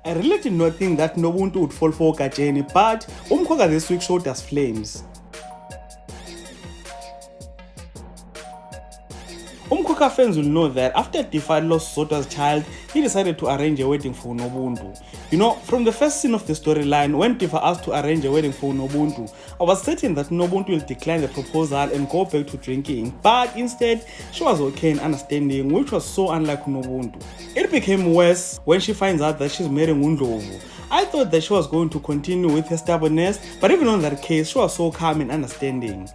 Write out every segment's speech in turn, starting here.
I really did not think that Nobuntu would fall for Kajeni, but Umkhokha this week showed us flames. Umkhokha fans will know that after Tifa lost Sota's child, he decided to arrange a wedding for Nobuntu. You know, from the first scene of the storyline, when Tifa asked to arrange a wedding for Nobuntu, I was certain that Nobuntu will decline the proposal and go back to drinking, but instead, she was okay and understanding, which was so unlike Nobuntu. It became worse when she finds out that she's marrying Ndlovu. I thought that she was going to continue with her stubbornness, but even on that case, she was so calm and understanding.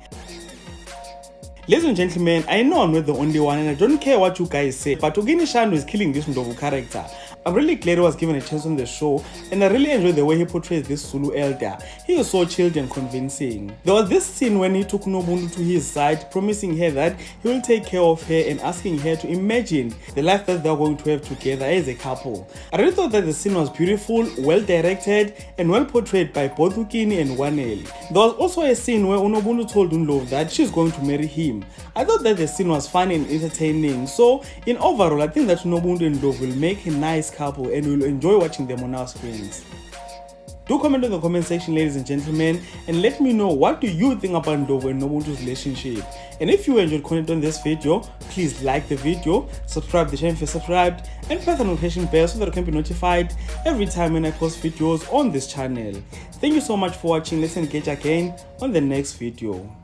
Ladies and gentlemen, I know I'm not the only one and I don't care what you guys say, but Ogini Shando is killing this Ndlovu character. I'm really glad he was given a chance on the show and I really enjoyed the way he portrays this Zulu elder. He is so chilled and convincing. There was this scene when he took Nobuntu to his side, promising her that he will take care of her and asking her to imagine the life that they're going to have together as a couple. I really thought that the scene was beautiful, well directed and well portrayed by both Ukini and Waneli. There was also a scene where Nobuntu told Ndlovu that she's going to marry him. I thought that the scene was fun and entertaining, so in overall I think that Nobuntu and Ndlovu will make a nice couple and we'll enjoy watching them on our screens. Do comment in the comment section, ladies and gentlemen, and let me know what do you think about Ndlovu and Nobuntu's relationship. And if you enjoyed content on this video, please like the video, subscribe to the channel if you're subscribed, and press the notification bell so that you can be notified every time when I post videos on this channel. Thank you so much for watching. Let's engage again on the next video.